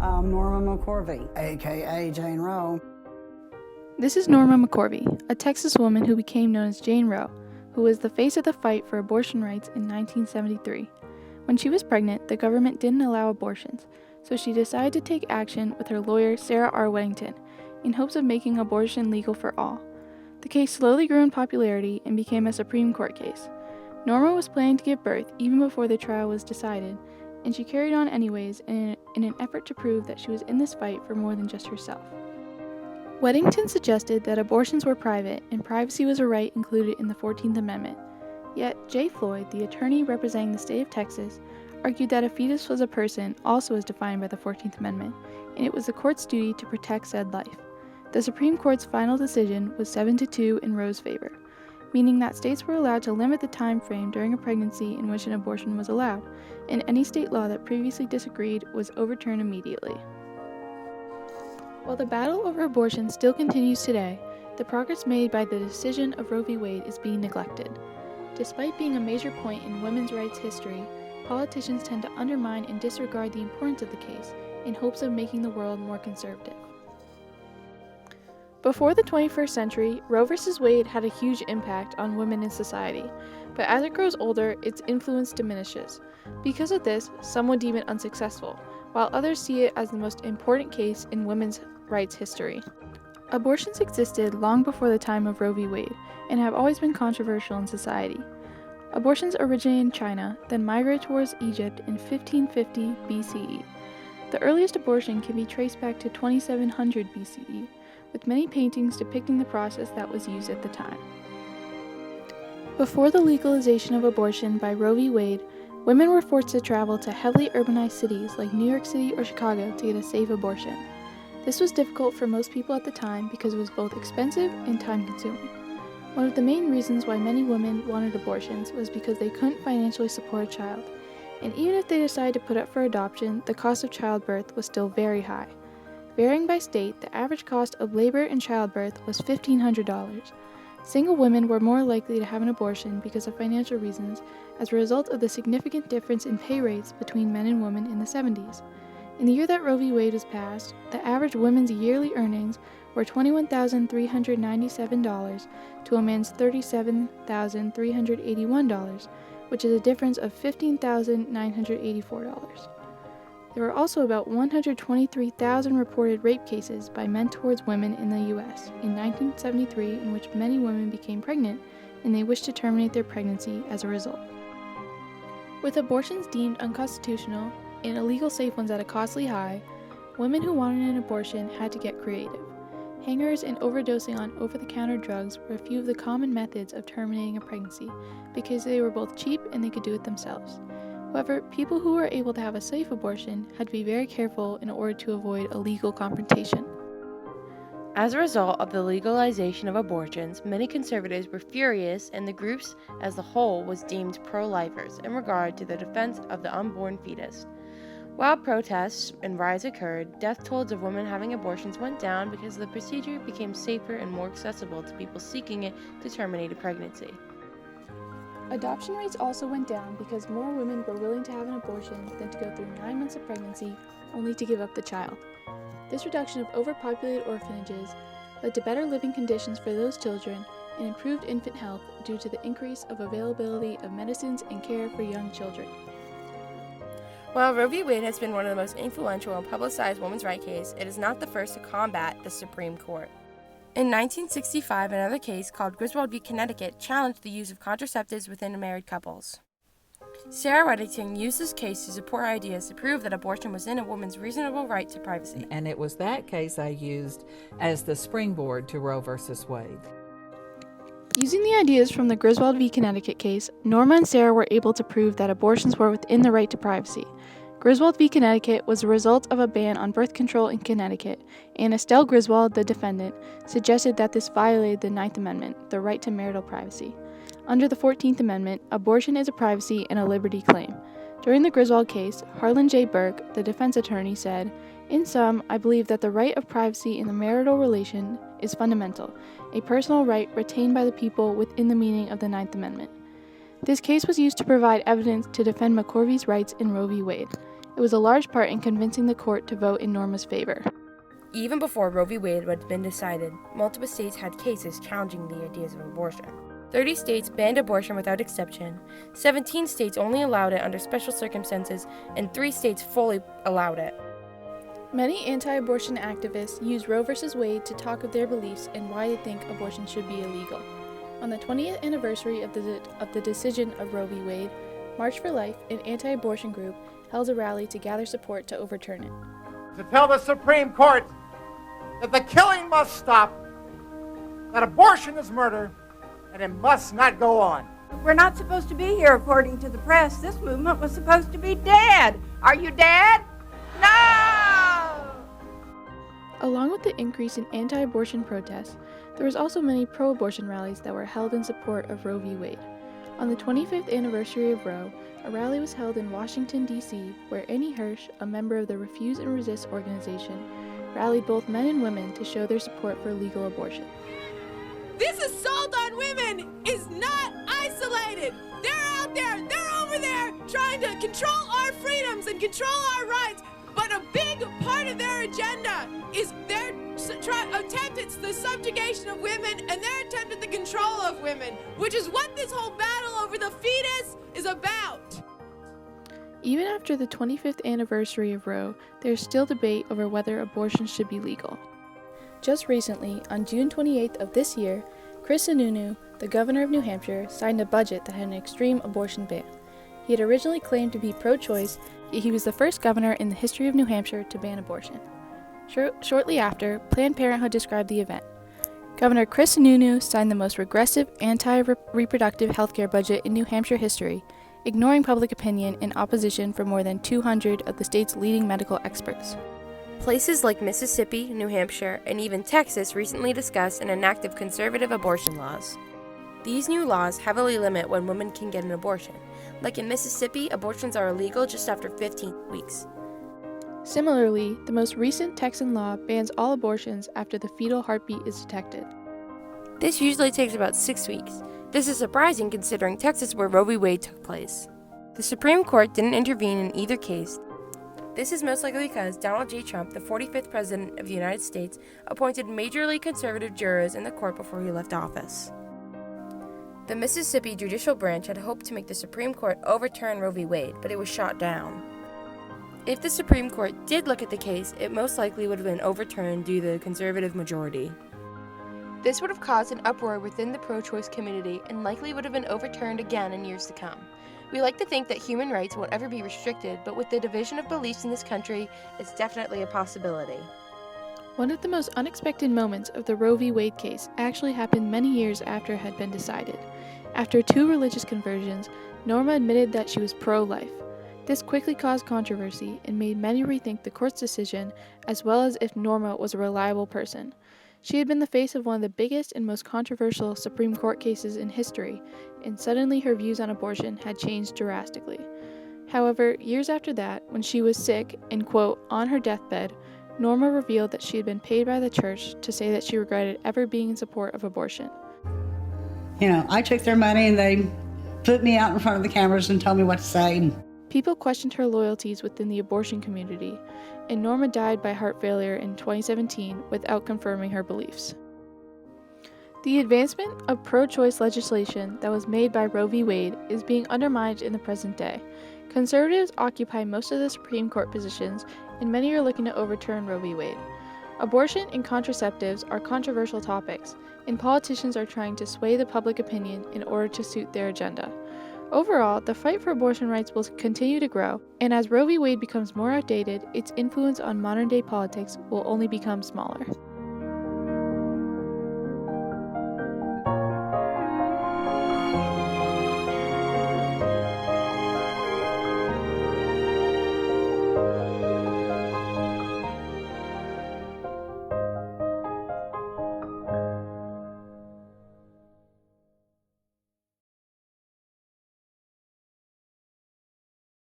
Norma McCorvey, a.k.a. Jane Roe. This is Norma McCorvey, a Texas woman who became known as Jane Roe, who was the face of the fight for abortion rights in 1973. When she was pregnant, the government didn't allow abortions, so she decided to take action with her lawyer Sarah R. Weddington in hopes of making abortion legal for all. The case slowly grew in popularity and became a Supreme Court case. Norma was planning to give birth even before the trial was decided, and she carried on anyways in an effort to prove that she was in this fight for more than just herself. Weddington suggested that abortions were private and privacy was a right included in the 14th Amendment. Yet, Jay Floyd, the attorney representing the state of Texas, argued that a fetus was a person also as defined by the 14th Amendment, and it was the court's duty to protect said life. The Supreme Court's final decision was 7-2 in Roe's favor, meaning that states were allowed to limit the time frame during a pregnancy in which an abortion was allowed, and any state law that previously disagreed was overturned immediately. While the battle over abortion still continues today, the progress made by the decision of Roe v. Wade is being neglected. Despite being a major point in women's rights history, politicians tend to undermine and disregard the importance of the case in hopes of making the world more conservative. Before the 21st century, Roe v. Wade had a huge impact on women in society, but as it grows older, its influence diminishes. Because of this, some would deem it unsuccessful, while others see it as the most important case in women's rights history. Abortions existed long before the time of Roe v. Wade and have always been controversial in society. Abortions originated in China, then migrated towards Egypt in 1550 BCE. The earliest abortion can be traced back to 2700 BCE, with many paintings depicting the process that was used at the time. Before the legalization of abortion by Roe v. Wade, women were forced to travel to heavily urbanized cities like New York City or Chicago to get a safe abortion. This was difficult for most people at the time because it was both expensive and time-consuming. One of the main reasons why many women wanted abortions was because they couldn't financially support a child, and even if they decided to put up for adoption, the cost of childbirth was still very high. Varying by state, the average cost of labor and childbirth was $1,500. Single women were more likely to have an abortion because of financial reasons as a result of the significant difference in pay rates between men and women in the 70s. In the year that Roe v. Wade was passed, the average woman's yearly earnings were $21,397 to a man's $37,381, which is a difference of $15,984. There were also about 123,000 reported rape cases by men towards women in the U.S. in 1973 in which many women became pregnant and they wished to terminate their pregnancy as a result. With abortions deemed unconstitutional and illegal safe ones at a costly high, women who wanted an abortion had to get creative. Hangers and overdosing on over-the-counter drugs were a few of the common methods of terminating a pregnancy because they were both cheap and they could do it themselves. However, people who were able to have a safe abortion had to be very careful in order to avoid a legal confrontation. As a result of the legalization of abortions, many conservatives were furious and the groups as a whole was deemed pro-lifers in regard to the defense of the unborn fetus. While protests and riots occurred, death tolls of women having abortions went down because the procedure became safer and more accessible to people seeking it to terminate a pregnancy. Adoption rates also went down because more women were willing to have an abortion than to go through 9 months of pregnancy only to give up the child. This reduction of overpopulated orphanages led to better living conditions for those children and improved infant health due to the increase of availability of medicines and care for young children. While Roe v. Wade has been one of the most influential and publicized women's rights cases, it is not the first to combat the Supreme Court. In 1965, another case called Griswold v. Connecticut challenged the use of contraceptives within married couples. Sarah Weddington used this case to support her ideas to prove that abortion was in a woman's reasonable right to privacy. And it was that case I used as the springboard to Roe v. Wade. Using the ideas from the Griswold v. Connecticut case, Norma and Sarah were able to prove that abortions were within the right to privacy. Griswold v. Connecticut was the result of a ban on birth control in Connecticut, and Estelle Griswold, the defendant, suggested that this violated the Ninth Amendment, the right to marital privacy. Under the 14th Amendment, abortion is a privacy and a liberty claim. During the Griswold case, Harlan J. Burke, the defense attorney, said, "In sum, I believe that the right of privacy in the marital relation is fundamental, a personal right retained by the people within the meaning of the Ninth Amendment." This case was used to provide evidence to defend McCorvey's rights in Roe v. Wade. It was a large part in convincing the court to vote in Norma's favor. Even before Roe v. Wade had been decided, multiple states had cases challenging the ideas of abortion. 30 states banned abortion without exception, 17 states only allowed it under special circumstances, and 3 states fully allowed it. Many anti-abortion activists use Roe v. Wade to talk of their beliefs and why they think abortion should be illegal. On the 20th anniversary of the decision of Roe v. Wade, March for Life, an anti-abortion group, held a rally to gather support to overturn it. To tell the Supreme Court that the killing must stop, that abortion is murder, and it must not go on. We're not supposed to be here, according to the press. This movement was supposed to be dead. Are you dead? No! Along with the increase in anti-abortion protests, there was also many pro-abortion rallies that were held in support of Roe v. Wade. On the 25th anniversary of Roe, a rally was held in Washington, D.C., where Annie Hirsch, a member of the Refuse and Resist organization, rallied both men and women to show their support for legal abortion. This assault on women is not isolated. They're out there, they're over there trying to control our freedoms and control our rights. But a big part of their agenda is their attempt at the subjugation of women and their attempt at the control of women, which is what this whole battle over the fetus is about. Even after the 25th anniversary of Roe, there is still debate over whether abortion should be legal. Just recently, on June 28th of this year, Chris Sununu, the governor of New Hampshire, signed a budget that had an extreme abortion ban. He had originally claimed to be pro-choice, yet he was the first governor in the history of New Hampshire to ban abortion. Shortly after, Planned Parenthood described the event. Governor Chris Sununu signed the most regressive anti-reproductive healthcare budget in New Hampshire history, ignoring public opinion and opposition from more than 200 of the state's leading medical experts. Places like Mississippi, New Hampshire, and even Texas recently discussed and enacted conservative abortion laws. These new laws heavily limit when women can get an abortion. Like in Mississippi, abortions are illegal just after 15 weeks. Similarly, the most recent Texan law bans all abortions after the fetal heartbeat is detected. This usually takes about 6 weeks. This is surprising considering Texas where Roe v. Wade took place. The Supreme Court didn't intervene in either case. This is most likely because Donald J. Trump, the 45th President of the United States, appointed majorly conservative jurors in the court before he left office. The Mississippi judicial branch had hoped to make the Supreme Court overturn Roe v. Wade, but it was shot down. If the Supreme Court did look at the case, it most likely would have been overturned due to the conservative majority. This would have caused an uproar within the pro-choice community and likely would have been overturned again in years to come. We like to think that human rights won't ever be restricted, but with the division of beliefs in this country, it's definitely a possibility. One of the most unexpected moments of the Roe v. Wade case actually happened many years after it had been decided. After 2 religious conversions, Norma admitted that she was pro-life. This quickly caused controversy and made many rethink the court's decision, as well as if Norma was a reliable person. She had been the face of one of the biggest and most controversial Supreme Court cases in history, and suddenly her views on abortion had changed drastically. However, years after that, when she was sick and, quote, on her deathbed, Norma revealed that she had been paid by the church to say that she regretted ever being in support of abortion. You know, I took their money and they put me out in front of the cameras and told me what to say. People questioned her loyalties within the abortion community, and Norma died by heart failure in 2017 without confirming her beliefs. The advancement of pro-choice legislation that was made by Roe v. Wade is being undermined in the present day. Conservatives occupy most of the Supreme Court positions, and many are looking to overturn Roe v. Wade. Abortion and contraceptives are controversial topics, and politicians are trying to sway the public opinion in order to suit their agenda. Overall, the fight for abortion rights will continue to grow, and as Roe v. Wade becomes more outdated, its influence on modern-day politics will only become smaller.